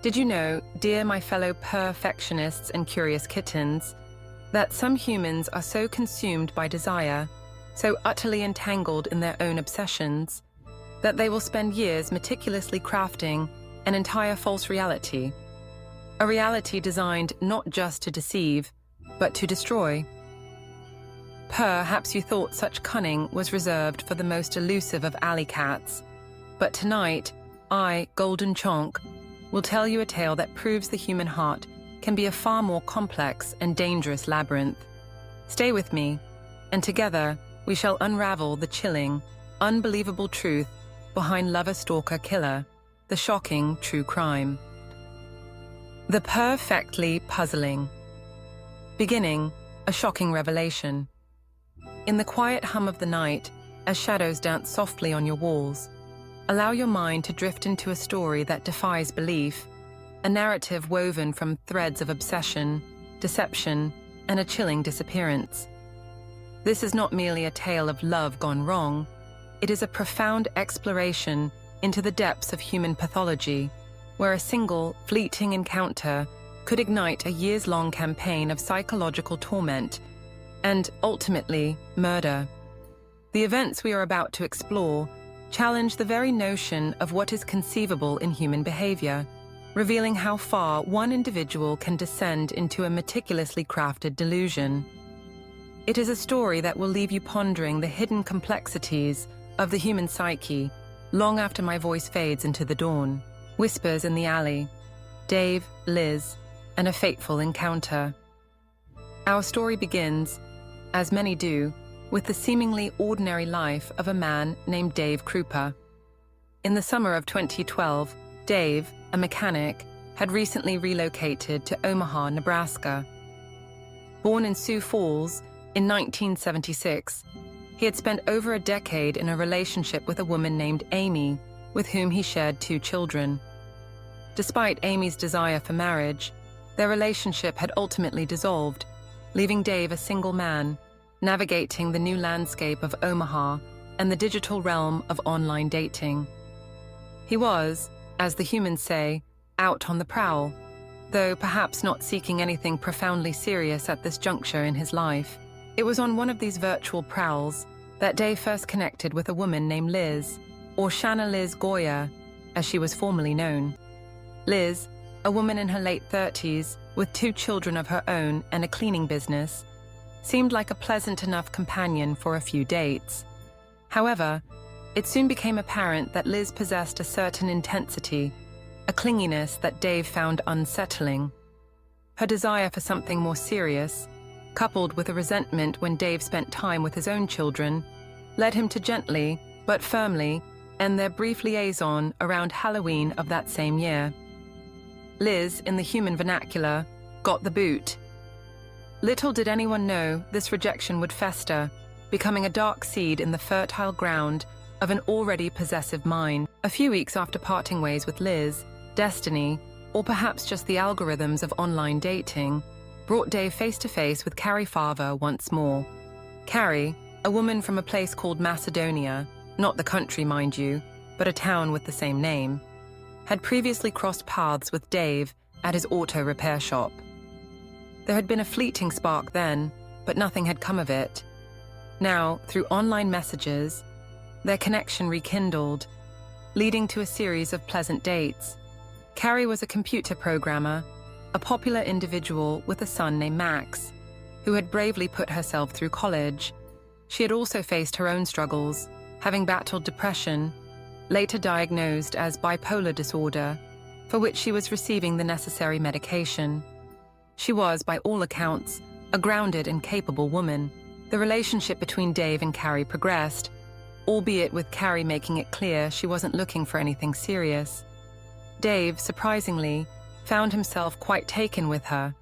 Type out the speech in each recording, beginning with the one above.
Did you know, dear my fellow perfectionists and curious kittens, that some humans are so consumed by desire, so utterly entangled in their own obsessions, that they will spend years meticulously crafting an entire false reality, a reality designed not just to deceive, but to destroy? Perhaps you thought such cunning was reserved for the most elusive of alley cats, but tonight, I, Golden Chonk, will tell you a tale that proves the human heart can be a far more complex and dangerous labyrinth. Stay with me, and together we shall unravel the chilling, unbelievable truth behind Lover Stalker Killer, the shocking true crime. The perfectly puzzling. Beginning, a shocking revelation. In the quiet hum of the night, as shadows dance softly on your walls, allow your mind to drift into a story that defies belief, a narrative woven from threads of obsession, deception, and a chilling disappearance. This is not merely a tale of love gone wrong, it is a profound exploration into the depths of human pathology, where a single, fleeting encounter could ignite a years-long campaign of psychological torment and, ultimately, murder. The events we are about to explore challenge the very notion of what is conceivable in human behavior, revealing how far one individual can descend into a meticulously crafted delusion. It is a story that will leave you pondering the hidden complexities of the human psyche long after my voice fades into the dawn. Whispers in the alley, Dave, Liz, and a fateful encounter. Our story begins, as many do, with the seemingly ordinary life of a man named Dave Kroupa. In the summer of 2012, Dave, a mechanic, had recently relocated to Omaha, Nebraska. Born in Sioux Falls in 1976, he had spent over a decade in a relationship with a woman named Amy, with whom he shared 2 children. Despite Amy's desire for marriage, their relationship had ultimately dissolved, leaving Dave a single man, navigating the new landscape of Omaha and the digital realm of online dating. He was, as the humans say, out on the prowl, though perhaps not seeking anything profoundly serious at this juncture in his life. It was on one of these virtual prowls that Dave first connected with a woman named Liz, or Shanna Liz Golyar, as she was formerly known. Liz, a woman in her late 30s with 2 children of her own and a cleaning business, seemed like a pleasant enough companion for a few dates. However, it soon became apparent that Liz possessed a certain intensity, a clinginess that Dave found unsettling. Her desire for something more serious, coupled with a resentment when Dave spent time with his own children, led him to gently, but firmly, end their brief liaison around Halloween of that same year. Liz, in the human vernacular, got the boot. Little did anyone know this rejection would fester, becoming a dark seed in the fertile ground of an already possessive mind. A few weeks after parting ways with Liz, destiny, or perhaps just the algorithms of online dating, brought Dave face-to-face with Cari Farver once more. Cari, a woman from a place called Macedonia, not the country, mind you, but a town with the same name, had previously crossed paths with Dave at his auto repair shop. There had been a fleeting spark then, but nothing had come of it. Now, through online messages, their connection rekindled, leading to a series of pleasant dates. Cari was a computer programmer, a popular individual with a son named Max, who had bravely put herself through college. She had also faced her own struggles, having battled depression, later diagnosed as bipolar disorder, for which she was receiving the necessary medication. She was, by all accounts, a grounded and capable woman. The relationship between Dave and Cari progressed, albeit with Cari making it clear she wasn't looking for anything serious. Dave, surprisingly, found himself quite taken with her,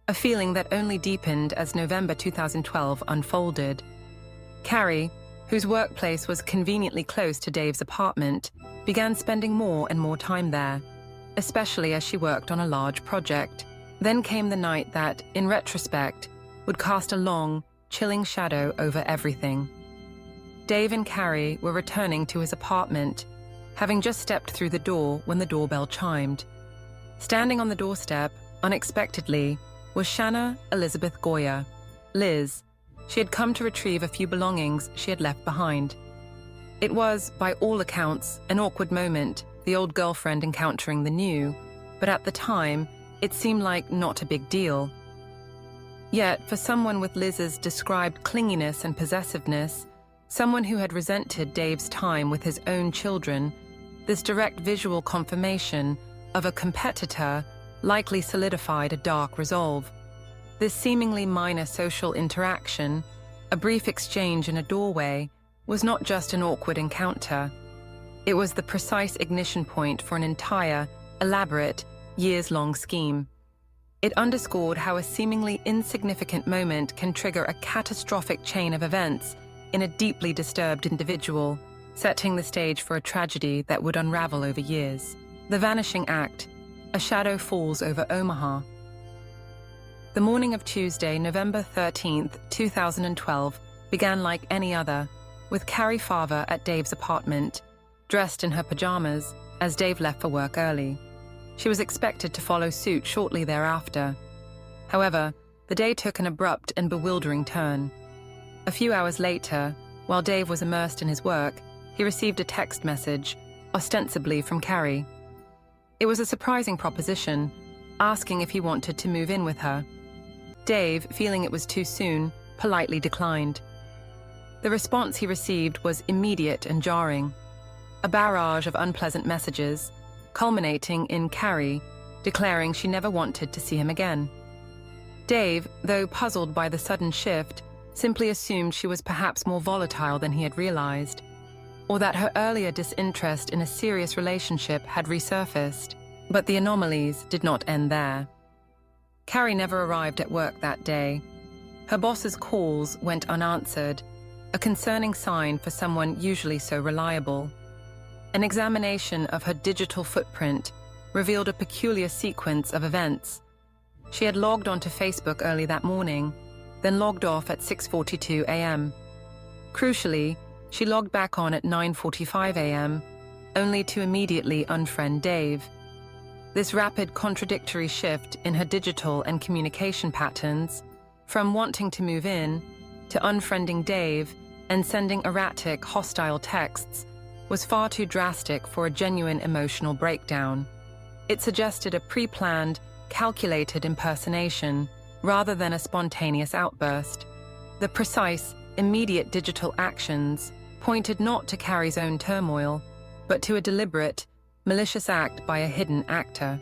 a feeling that only deepened as November 2012 unfolded. Cari, whose workplace was conveniently close to Dave's apartment, began spending more and more time there, especially as she worked on a large project. Then came the night that, in retrospect, would cast a long, chilling shadow over everything. Dave and Cari were returning to his apartment, having just stepped through the door when the doorbell chimed. Standing on the doorstep, unexpectedly, was Shanna Elizabeth Golyar, Liz. She had come to retrieve a few belongings she had left behind. It was, by all accounts, an awkward moment, the old girlfriend encountering the new, but at the time, it seemed like not a big deal. Yet, for someone with Liz's described clinginess and possessiveness, someone who had resented Dave's time with his own children, this direct visual confirmation of a competitor likely solidified a dark resolve. This seemingly minor social interaction, a brief exchange in a doorway, was not just an awkward encounter. It was the precise ignition point for an entire, elaborate, years-long scheme. It underscored how a seemingly insignificant moment can trigger a catastrophic chain of events in a deeply disturbed individual, setting the stage for a tragedy that would unravel over years. The Vanishing Act. A shadow falls over Omaha. The morning of Tuesday, November 13th, 2012, began like any other, with Cari Farver at Dave's apartment, dressed in her pajamas, as Dave left for work early. She was expected to follow suit shortly thereafter. However, the day took an abrupt and bewildering turn. A few hours later, while Dave was immersed in his work, he received a text message, ostensibly from Cari. It was a surprising proposition, asking if he wanted to move in with her. Dave, feeling it was too soon, politely declined. The response he received was immediate and jarring. A barrage of unpleasant messages, culminating in Cari declaring she never wanted to see him again. Dave, though puzzled by the sudden shift, simply assumed she was perhaps more volatile than he had realized, or that her earlier disinterest in a serious relationship had resurfaced. But the anomalies did not end there. Cari never arrived at work that day. Her boss's calls went unanswered, a concerning sign for someone usually so reliable. An examination of her digital footprint revealed a peculiar sequence of events. She had logged onto Facebook early that morning, then logged off at 6:42 a.m. Crucially, she logged back on at 9:45 a.m., only to immediately unfriend Dave. This rapid contradictory shift in her digital and communication patterns, from wanting to move in to unfriending Dave and sending erratic, hostile texts, was far too drastic for a genuine emotional breakdown. It suggested a pre-planned, calculated impersonation rather than a spontaneous outburst. The precise, immediate digital actions pointed not to Cari's own turmoil, but to a deliberate, malicious act by a hidden actor.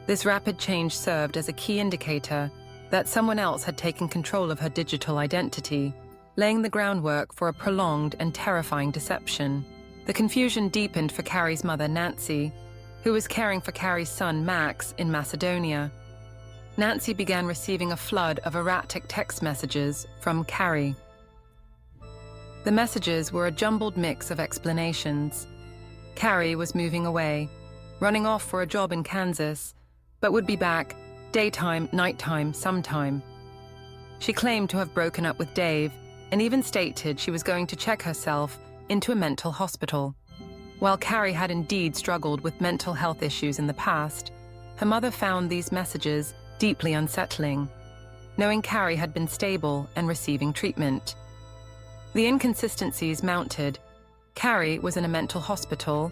This rapid change served as a key indicator that someone else had taken control of her digital identity, laying the groundwork for a prolonged and terrifying deception. The confusion deepened for Cari's mother, Nancy, who was caring for Cari's son, Max, in Macedonia. Nancy began receiving a flood of erratic text messages from Cari. The messages were a jumbled mix of explanations. Cari was moving away, running off for a job in Kansas, but would be back daytime, nighttime, sometime. She claimed to have broken up with Dave and even stated she was going to check herself into a mental hospital. While Cari had indeed struggled with mental health issues in the past, her mother found these messages deeply unsettling, knowing Cari had been stable and receiving treatment. The inconsistencies mounted. Cari was in a mental hospital,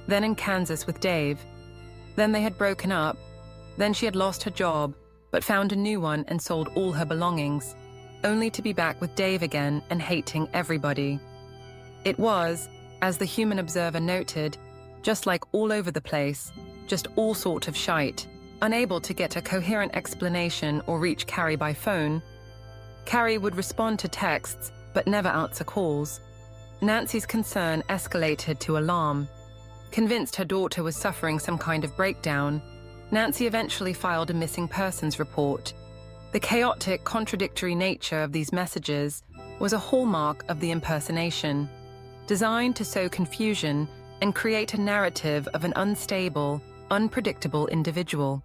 then in Kansas with Dave. Then they had broken up, then she had lost her job, but found a new one and sold all her belongings, only to be back with Dave again and hating everybody. It was, as the Human Observer noted, just like all over the place, just all sort of shite. Unable to get a coherent explanation or reach Cari by phone, Cari would respond to texts but never answer calls. Nancy's concern escalated to alarm. Convinced her daughter was suffering some kind of breakdown, Nancy eventually filed a missing persons report. The chaotic, contradictory nature of these messages was a hallmark of the impersonation, designed to sow confusion and create a narrative of an unstable, unpredictable individual.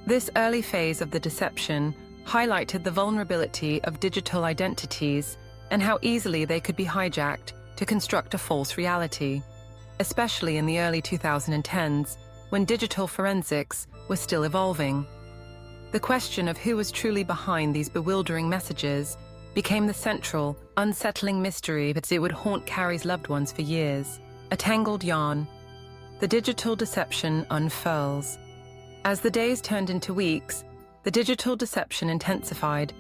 This early phase of the deception highlighted the vulnerability of digital identities and how easily they could be hijacked to construct a false reality, especially in the early 2010s, when digital forensics was still evolving. The question of who was truly behind these bewildering messages became the central, unsettling mystery that it would haunt Cari's loved ones for years. A tangled yarn. The digital deception unfurls. As the days turned into weeks, the digital deception intensified,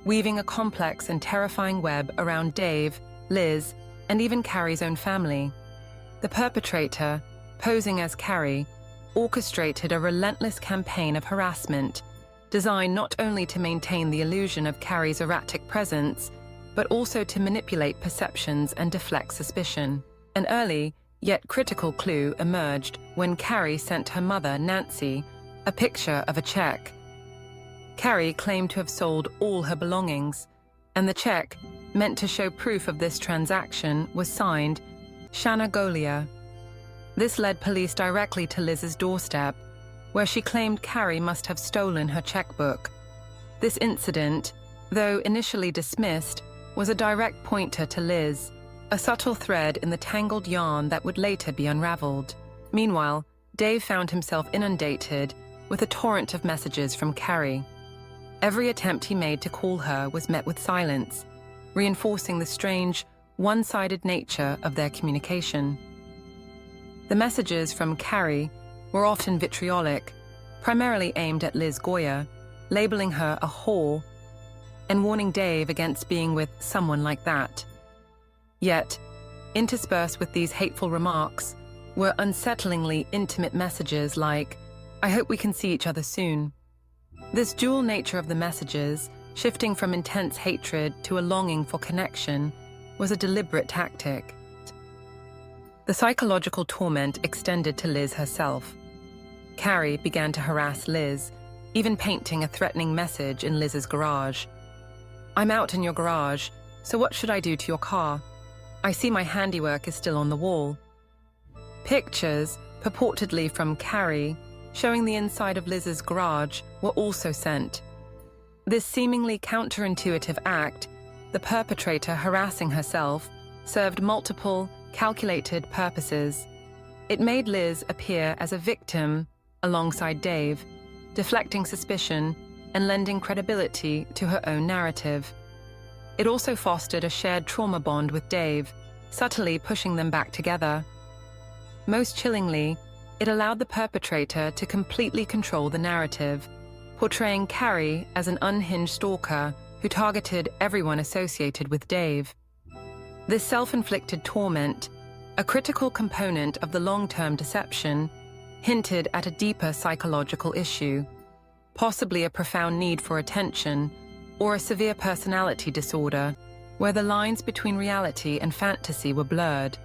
weaving a complex and terrifying web around Dave, Liz, and even Cari's own family. The perpetrator, posing as Cari, orchestrated a relentless campaign of harassment, designed not only to maintain the illusion of Cari's erratic presence, but also to manipulate perceptions and deflect suspicion. An early, yet critical clue emerged when Cari sent her mother, Nancy, a picture of a check. Cari claimed to have sold all her belongings, and the check, meant to show proof of this transaction, was signed Shanna Golyar. This led police directly to Liz's doorstep, where she claimed Cari must have stolen her checkbook. This incident, though initially dismissed, was a direct pointer to Liz, a subtle thread in the tangled yarn that would later be unraveled. Meanwhile, Dave found himself inundated with a torrent of messages from Cari. Every attempt he made to call her was met with silence, reinforcing the strange, one-sided nature of their communication. The messages from Cari were often vitriolic, primarily aimed at Liz Goyer, labeling her a whore and warning Dave against being with someone like that. Yet, interspersed with these hateful remarks were unsettlingly intimate messages like, "I hope we can see each other soon." This dual nature of the messages, shifting from intense hatred to a longing for connection, was a deliberate tactic. The psychological torment extended to Liz herself. Cari began to harass Liz, even painting a threatening message in Liz's garage. "I'm out in your garage, so what should I do to your car? I see my handiwork is still on the wall." Pictures, purportedly from Cari, showing the inside of Liz's garage, were also sent. This seemingly counterintuitive act, the perpetrator harassing herself, served multiple, calculated purposes. It made Liz appear as a victim alongside Dave, deflecting suspicion and lending credibility to her own narrative. It also fostered a shared trauma bond with Dave, subtly pushing them back together. Most chillingly, it allowed the perpetrator to completely control the narrative, portraying Cari as an unhinged stalker who targeted everyone associated with Dave. This self-inflicted torment, a critical component of the long-term deception, hinted at a deeper psychological issue, possibly a profound need for attention or a severe personality disorder where the lines between reality and fantasy were blurred.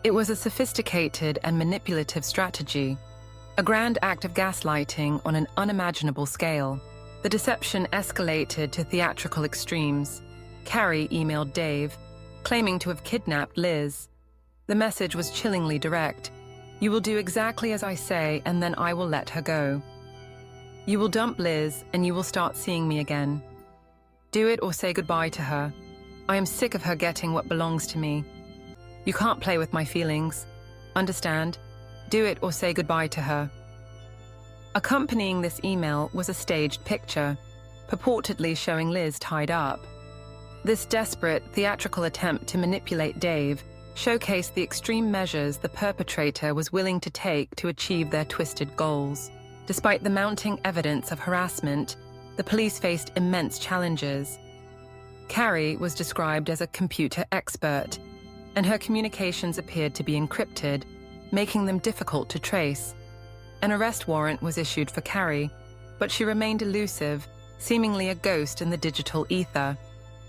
It was a sophisticated and manipulative strategy, a grand act of gaslighting on an unimaginable scale. The deception escalated to theatrical extremes. Cari emailed Dave, claiming to have kidnapped Liz. The message was chillingly direct. "You will do exactly as I say, and then I will let her go. You will dump Liz, and you will start seeing me again. Do it or say goodbye to her. I am sick of her getting what belongs to me. You can't play with my feelings. Understand? Do it or say goodbye to her." Accompanying this email was a staged picture, purportedly showing Liz tied up. This desperate, theatrical attempt to manipulate Dave showcased the extreme measures the perpetrator was willing to take to achieve their twisted goals. Despite the mounting evidence of harassment, the police faced immense challenges. Cari was described as a computer expert, and her communications appeared to be encrypted, making them difficult to trace. An arrest warrant was issued for Cari, but she remained elusive, seemingly a ghost in the digital ether.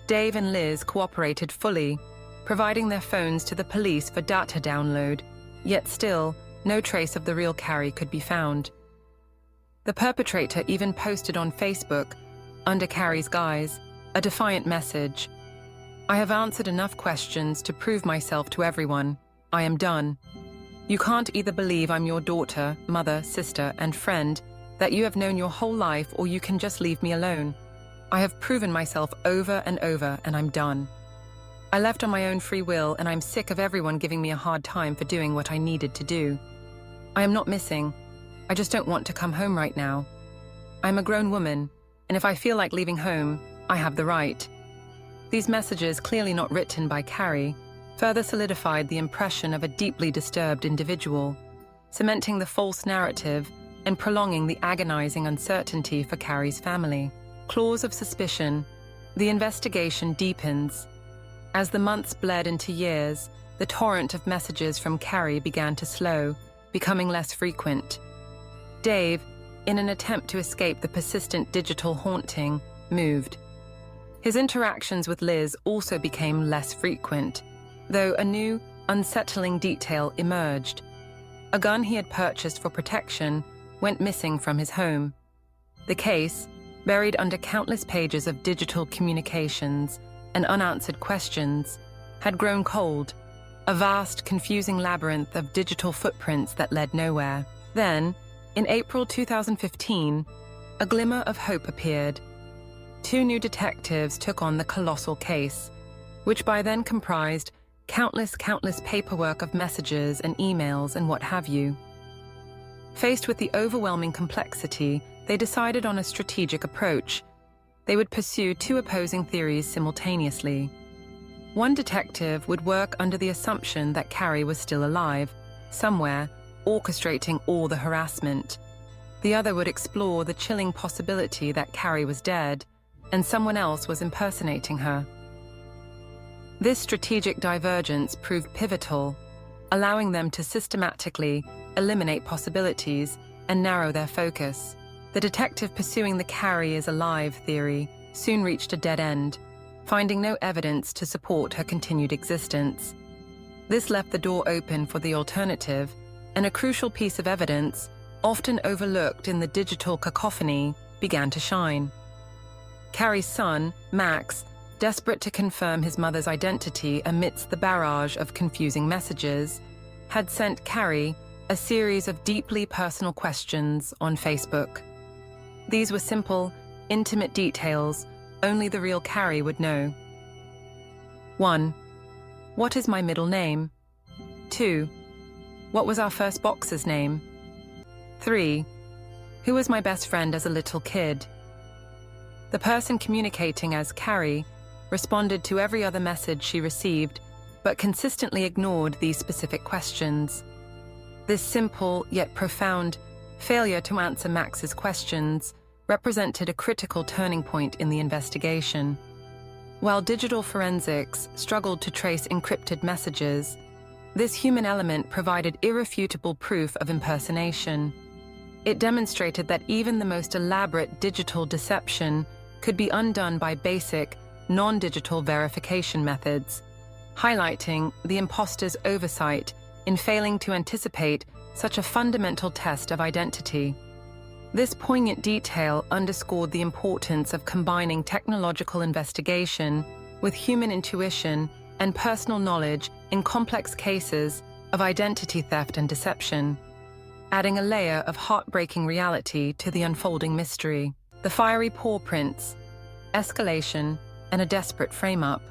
Dave and Liz cooperated fully, providing their phones to the police for data download, yet still, no trace of the real Cari could be found. The perpetrator even posted on Facebook, under Cari's guise, a defiant message. "I have answered enough questions to prove myself to everyone. I am done. You can't either believe I'm your daughter, mother, sister, and friend, that you have known your whole life, or you can just leave me alone. I have proven myself over and over, and I'm done. I left on my own free will, and I'm sick of everyone giving me a hard time for doing what I needed to do. I am not missing. I just don't want to come home right now. I'm a grown woman, and if I feel like leaving home, I have the right. These messages, clearly not written by Cari, further solidified the impression of a deeply disturbed individual, cementing the false narrative and prolonging the agonizing uncertainty for Cari's family. Claws of suspicion. The investigation deepens. As the months bled into years, the torrent of messages from Cari began to slow, becoming less frequent. Dave, in an attempt to escape the persistent digital haunting, moved. His interactions with Liz also became less frequent, though a new, unsettling detail emerged. A gun he had purchased for protection went missing from his home. The case, buried under countless pages of digital communications and unanswered questions, had grown cold, a vast, confusing labyrinth of digital footprints that led nowhere. Then, in April 2015, a glimmer of hope appeared. 2 new detectives took on the colossal case, which by then comprised countless paperwork of messages and emails and what have you. Faced with the overwhelming complexity, they decided on a strategic approach. They would pursue 2 opposing theories simultaneously. One detective would work under the assumption that Cari was still alive, somewhere, orchestrating all the harassment. The other would explore the chilling possibility that Cari was dead, and someone else was impersonating her. This strategic divergence proved pivotal, allowing them to systematically eliminate possibilities and narrow their focus. The detective pursuing the Cari is alive theory soon reached a dead end, finding no evidence to support her continued existence. This left the door open for the alternative, and a crucial piece of evidence, often overlooked in the digital cacophony, began to shine. Cari's son, Max, desperate to confirm his mother's identity amidst the barrage of confusing messages, had sent Cari a series of deeply personal questions on Facebook. These were simple, intimate details only the real Cari would know. 1. What is my middle name? 2. What was our first boxer's name? 3. Who was my best friend as a little kid? The person communicating as Cari responded to every other message she received, but consistently ignored these specific questions. This simple yet profound failure to answer Max's questions represented a critical turning point in the investigation. While digital forensics struggled to trace encrypted messages, this human element provided irrefutable proof of impersonation. It demonstrated that even the most elaborate digital deception could be undone by basic, non-digital verification methods, highlighting the imposter's oversight in failing to anticipate such a fundamental test of identity. This poignant detail underscored the importance of combining technological investigation with human intuition and personal knowledge in complex cases of identity theft and deception, adding a layer of heartbreaking reality to the unfolding mystery. The fiery paw prints, escalation, and a desperate frame-up.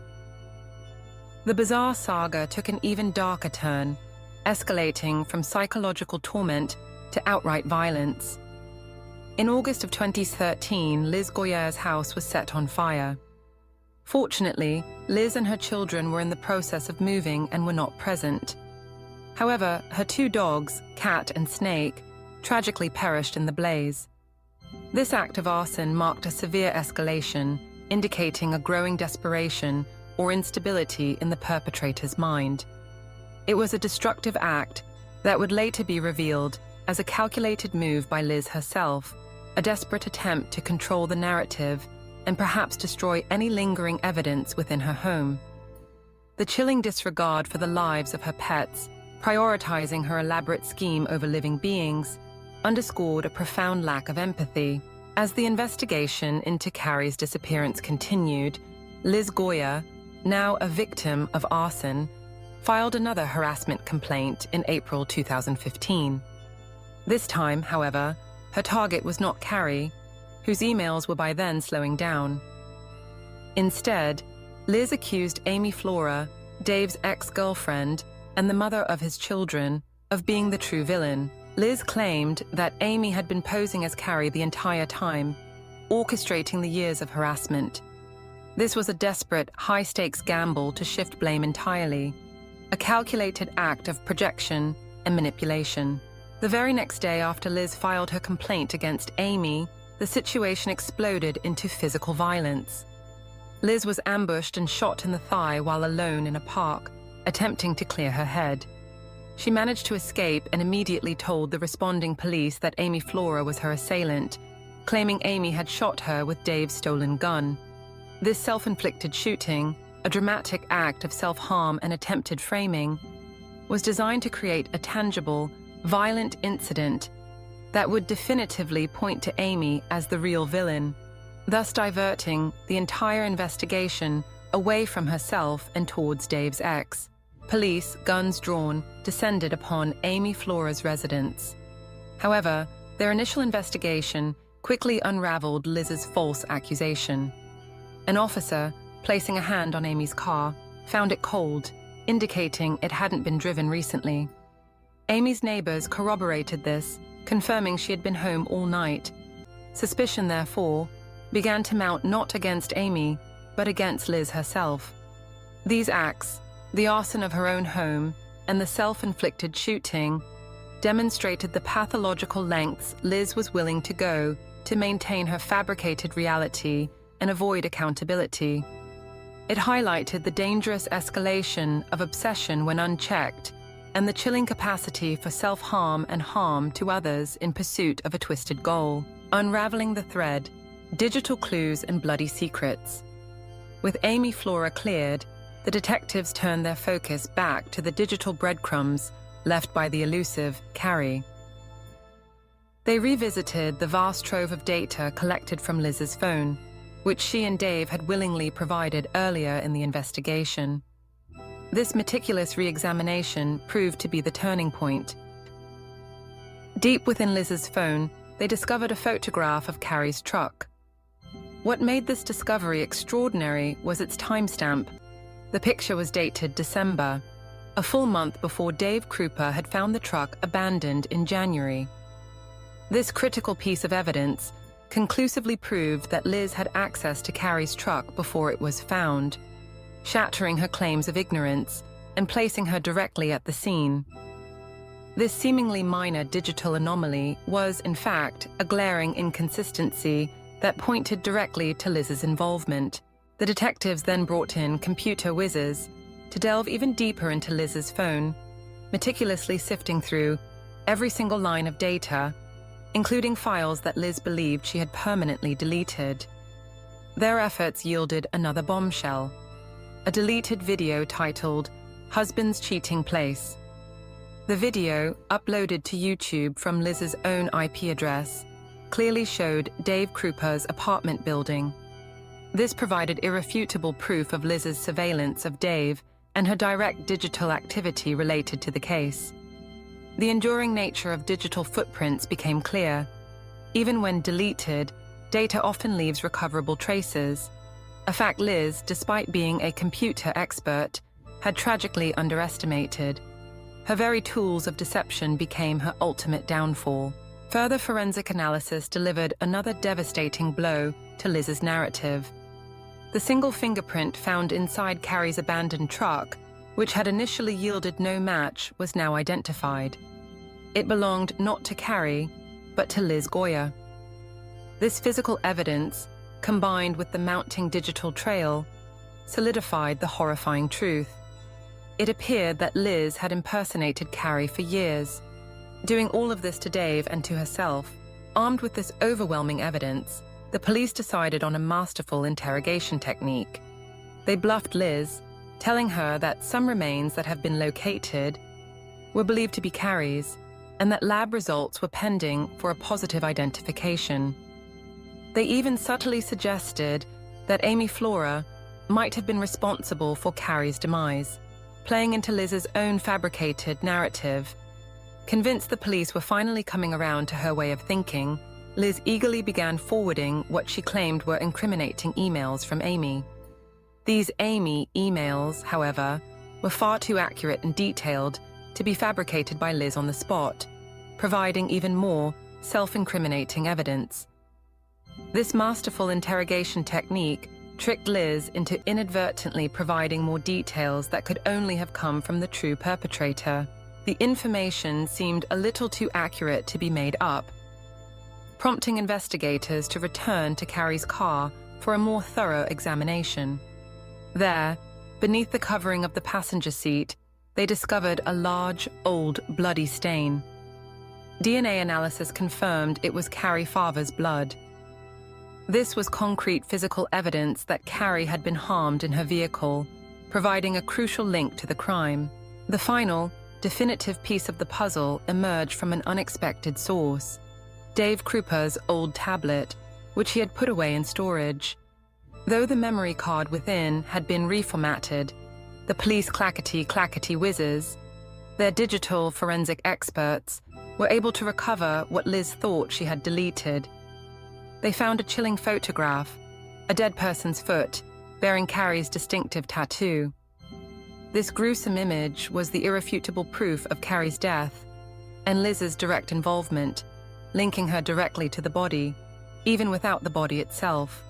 The bizarre saga took an even darker turn, escalating from psychological torment to outright violence. In August of 2013, Liz Golyar's house was set on fire. Fortunately, Liz and her children were in the process of moving and were not present. However, her 2 dogs, Cat and Snake, tragically perished in the blaze. This act of arson marked a severe escalation, indicating a growing desperation or instability in the perpetrator's mind. It was a destructive act that would later be revealed as a calculated move by Liz herself, a desperate attempt to control the narrative and perhaps destroy any lingering evidence within her home. The chilling disregard for the lives of her pets, prioritizing her elaborate scheme over living beings, underscored a profound lack of empathy. As the investigation into Cari's disappearance continued, Liz Golyar, now a victim of arson, filed another harassment complaint in April 2015. This time, however, her target was not Cari, whose emails were by then slowing down. Instead, Liz accused Amy Flora, Dave's ex-girlfriend and the mother of his children, of being the true villain. Liz claimed that Amy had been posing as Cari the entire time, orchestrating the years of harassment. This was a desperate, high-stakes gamble to shift blame entirely, a calculated act of projection and manipulation. The very next day after Liz filed her complaint against Amy, the situation exploded into physical violence. Liz was ambushed and shot in the thigh while alone in a park, attempting to clear her head. She managed to escape and immediately told the responding police that Amy Flora was her assailant, claiming Amy had shot her with Dave's stolen gun. This self-inflicted shooting, a dramatic act of self-harm and attempted framing, was designed to create a tangible, violent incident that would definitively point to Amy as the real villain, thus diverting the entire investigation away from herself and towards Dave's ex. Police, guns drawn, descended upon Amy Flora's residence. However, their initial investigation quickly unraveled Liz's false accusation. An officer, placing a hand on Amy's car, found it cold, indicating it hadn't been driven recently. Amy's neighbors corroborated this, confirming she had been home all night. Suspicion, therefore, began to mount not against Amy, but against Liz herself. These acts, the arson of her own home and the self-inflicted shooting, demonstrated the pathological lengths Liz was willing to go to maintain her fabricated reality and avoid accountability. It highlighted the dangerous escalation of obsession when unchecked and the chilling capacity for self-harm and harm to others in pursuit of a twisted goal. Unraveling the thread, digital clues and bloody secrets. With Amy Flora cleared, the detectives turned their focus back to the digital breadcrumbs left by the elusive Cari. They revisited the vast trove of data collected from Liz's phone, which she and Dave had willingly provided earlier in the investigation. This meticulous re-examination proved to be the turning point. Deep within Liz's phone, they discovered a photograph of Cari's truck. What made this discovery extraordinary was its timestamp. The picture was dated December, a full month before Dave Kroupa had found the truck abandoned in January. This critical piece of evidence conclusively proved that Liz had access to Cari's truck before it was found, shattering her claims of ignorance and placing her directly at the scene. This seemingly minor digital anomaly was, in fact, a glaring inconsistency that pointed directly to Liz's involvement. The detectives then brought in computer whizzes to delve even deeper into Liz's phone, meticulously sifting through every single line of data, including files that Liz believed she had permanently deleted. Their efforts yielded another bombshell, a deleted video titled "Husband's Cheating Place." The video, uploaded to YouTube from Liz's own IP address, clearly showed Dave Kroupa's apartment building. This provided irrefutable proof of Liz's surveillance of Dave and her direct digital activity related to the case. The enduring nature of digital footprints became clear. Even when deleted, data often leaves recoverable traces, a fact Liz, despite being a computer expert, had tragically underestimated. Her very tools of deception became her ultimate downfall. Further forensic analysis delivered another devastating blow to Liz's narrative. The single fingerprint found inside Cari's abandoned truck, which had initially yielded no match, was now identified. It belonged not to Cari, but to Liz Golyar. This physical evidence, combined with the mounting digital trail, solidified the horrifying truth. It appeared that Liz had impersonated Cari for years, doing all of this to Dave and to herself. Armed with this overwhelming evidence, the police decided on a masterful interrogation technique. They bluffed Liz, telling her that some remains that have been located were believed to be Cari's, and that lab results were pending for a positive identification. They even subtly suggested that Amy Flora might have been responsible for Cari's demise, playing into Liz's own fabricated narrative. Convinced the police were finally coming around to her way of thinking, Liz eagerly began forwarding what she claimed were incriminating emails from Amy. These Amy emails, however, were far too accurate and detailed to be fabricated by Liz on the spot. providing even more self-incriminating evidence. This masterful interrogation technique tricked Liz into inadvertently providing more details that could only have come from the true perpetrator. The information seemed a little too accurate to be made up, prompting investigators to return to Cari's car for a more thorough examination. There, beneath the covering of the passenger seat, they discovered a large, old, bloody stain. DNA analysis confirmed it was Cari Farver's blood. This was concrete physical evidence that Cari had been harmed in her vehicle, providing a crucial link to the crime. The final, definitive piece of the puzzle emerged from an unexpected source: Dave Kroupa's old tablet, which he had put away in storage. Though the memory card within had been reformatted, the police clackety whizzes, their digital forensic experts, were able to recover what Liz thought she had deleted. They found a chilling photograph, a dead person's foot, bearing Cari's distinctive tattoo. This gruesome image was the irrefutable proof of Cari's death and Liz's direct involvement, linking her directly to the body, even without the body itself.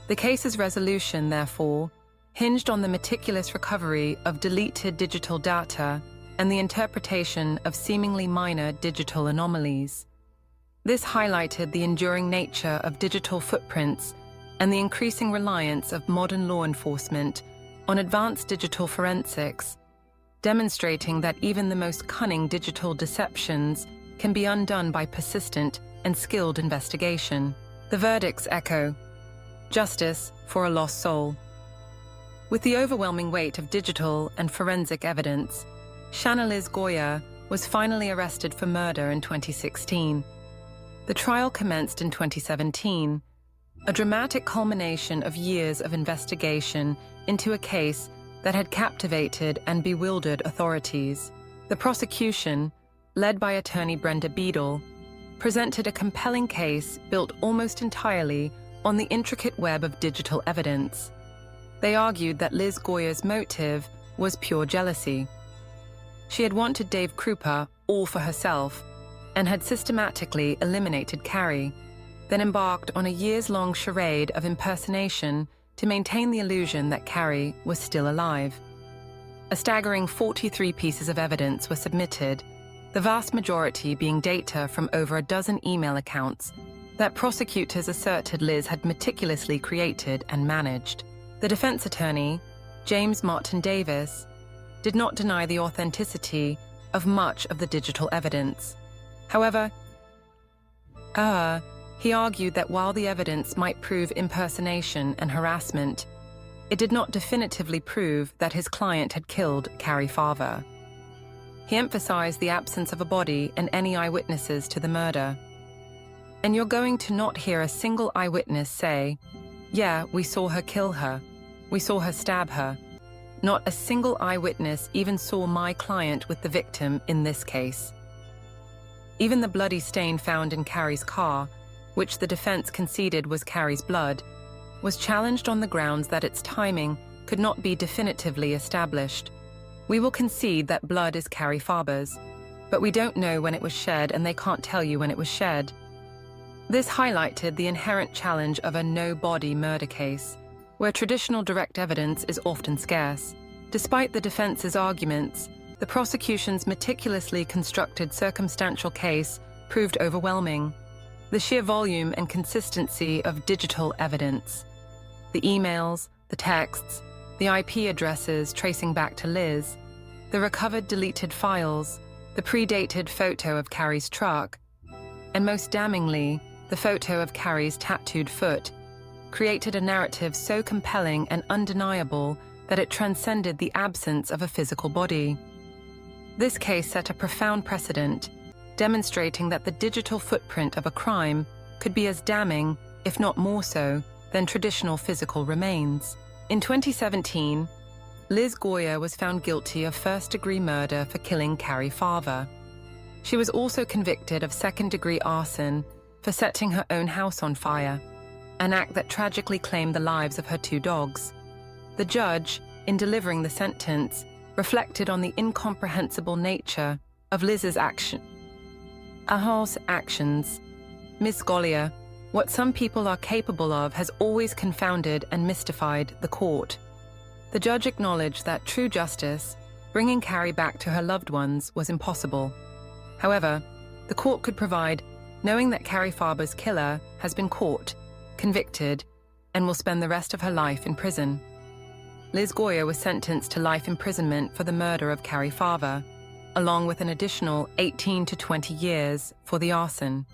The case's resolution, therefore, hinged on the meticulous recovery of deleted digital data and the interpretation of seemingly minor digital anomalies. This highlighted the enduring nature of digital footprints and the increasing reliance of modern law enforcement on advanced digital forensics, demonstrating that even the most cunning digital deceptions can be undone by persistent and skilled investigation. The verdicts echo: justice for a lost soul. With the overwhelming weight of digital and forensic evidence, Shanna Liz Golyar was finally arrested for murder in 2016. The trial commenced in 2017, a dramatic culmination of years of investigation into a case that had captivated and bewildered authorities. The prosecution, led by attorney Brenda Beadle, presented a compelling case built almost entirely on the intricate web of digital evidence. They argued that Liz Golyar's motive was pure jealousy. She had wanted Dave Kroupa all for herself and had systematically eliminated Cari, then embarked on a years-long charade of impersonation to maintain the illusion that Cari was still alive. A staggering 43 pieces of evidence were submitted, the vast majority being data from over a dozen email accounts that prosecutors asserted Liz had meticulously created and managed. The defense attorney, James Martin Davis, did not deny the authenticity of much of the digital evidence. However, he argued that while the evidence might prove impersonation and harassment, it did not definitively prove that his client had killed Cari Farver. He emphasized the absence of a body and any eyewitnesses to the murder. And you're going to not hear a single eyewitness say, "Yeah, we saw her kill her. We saw her stab her." Not a single eyewitness even saw my client with the victim in this case. Even the bloody stain found in Cari's car, which the defense conceded was Cari's blood, was challenged on the grounds that its timing could not be definitively established. We will concede that blood is Cari Farver's, but we don't know when it was shed and they can't tell you when it was shed. This highlighted the inherent challenge of a no-body murder case, where traditional direct evidence is often scarce. Despite the defense's arguments, the prosecution's meticulously constructed circumstantial case proved overwhelming. The sheer volume and consistency of digital evidence, the emails, the texts, the IP addresses tracing back to Liz, the recovered deleted files, the predated photo of Cari's truck, and most damningly, the photo of Cari's tattooed foot, created a narrative so compelling and undeniable that it transcended the absence of a physical body. This case set a profound precedent, demonstrating that the digital footprint of a crime could be as damning, if not more so, than traditional physical remains. In 2017, Liz Golyar was found guilty of first-degree murder for killing Cari Farver. She was also convicted of second-degree arson for setting her own house on fire, an act that tragically claimed the lives of her 2 dogs. The judge, in delivering the sentence, reflected on the incomprehensible nature of Liz's action Ahor's actions. Miss Golyar, what some people are capable of has always confounded and mystified the court. The judge acknowledged that true justice, bringing Cari back to her loved ones, was impossible. However, the court could provide, knowing that Cari Farver's killer has been caught, convicted, and will spend the rest of her life in prison. Liz Golyar was sentenced to life imprisonment for the murder of Cari Farver, along with an additional 18 to 20 years for the arson.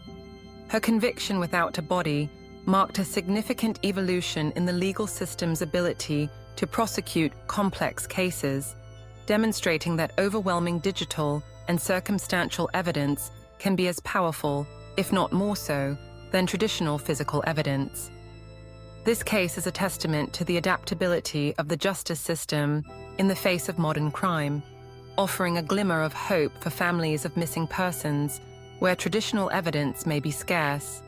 Her conviction without a body marked a significant evolution in the legal system's ability to prosecute complex cases, demonstrating that overwhelming digital and circumstantial evidence can be as powerful, if not more so, than traditional physical evidence. This case is a testament to the adaptability of the justice system in the face of modern crime, offering a glimmer of hope for families of missing persons where traditional evidence may be scarce,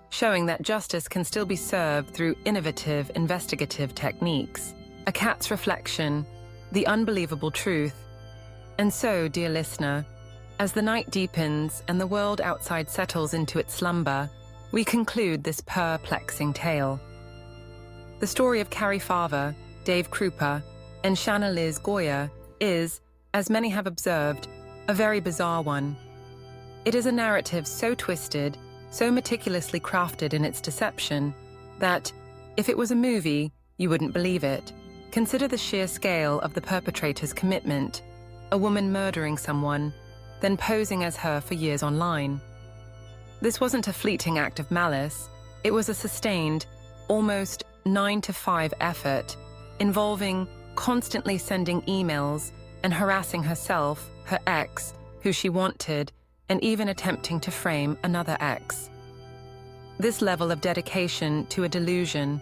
showing that justice can still be served through innovative investigative techniques. A cat's reflection, the unbelievable truth. And so, dear listener, as the night deepens and the world outside settles into its slumber, we conclude this perplexing tale. The story of Cari Farver, Dave Kroupa, and Shanna Liz Golyar is, as many have observed, a very bizarre one. It is a narrative so twisted, so meticulously crafted in its deception, that, if it was a movie, you wouldn't believe it. Consider the sheer scale of the perpetrator's commitment, a woman murdering someone, then posing as her for years online. This wasn't a fleeting act of malice, it was a sustained, almost 9-to-5 effort, involving constantly sending emails and harassing herself, her ex, who she wanted, and even attempting to frame another ex. This level of dedication to a delusion,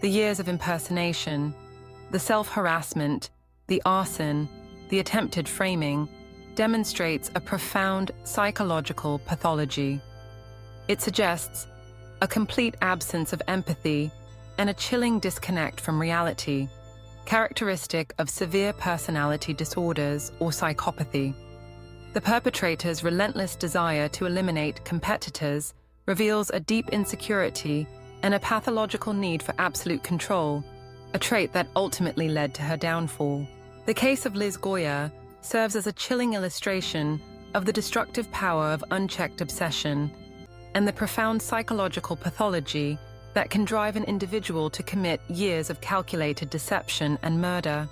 the years of impersonation, the self-harassment, the arson, the attempted framing, demonstrates a profound psychological pathology. It suggests a complete absence of empathy and a chilling disconnect from reality, characteristic of severe personality disorders or psychopathy. The perpetrator's relentless desire to eliminate competitors reveals a deep insecurity and a pathological need for absolute control, a trait that ultimately led to her downfall. The case of Liz Golyar serves as a chilling illustration of the destructive power of unchecked obsession and the profound psychological pathology that can drive an individual to commit years of calculated deception and murder.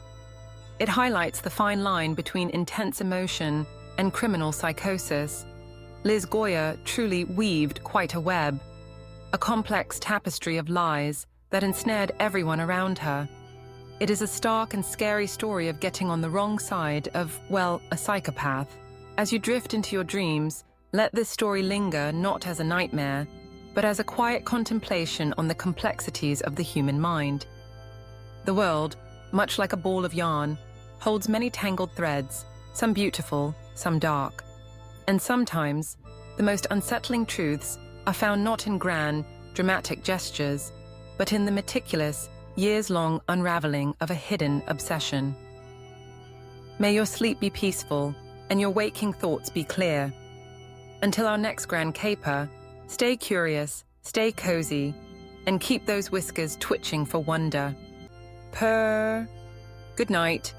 It highlights the fine line between intense emotion and criminal psychosis. Liz Golyar truly weaved quite a web, a complex tapestry of lies that ensnared everyone around her. It is a stark and scary story of getting on the wrong side of, well, a psychopath. As you drift into your dreams, let this story linger not as a nightmare, but as a quiet contemplation on the complexities of the human mind. The world, much like a ball of yarn, holds many tangled threads, some beautiful, some dark. And sometimes, the most unsettling truths are found not in grand, dramatic gestures, but in the meticulous, years-long unraveling of a hidden obsession. May your sleep be peaceful and your waking thoughts be clear. Until our next grand caper, stay curious, stay cozy, and keep those whiskers twitching for wonder. Purr. Good night.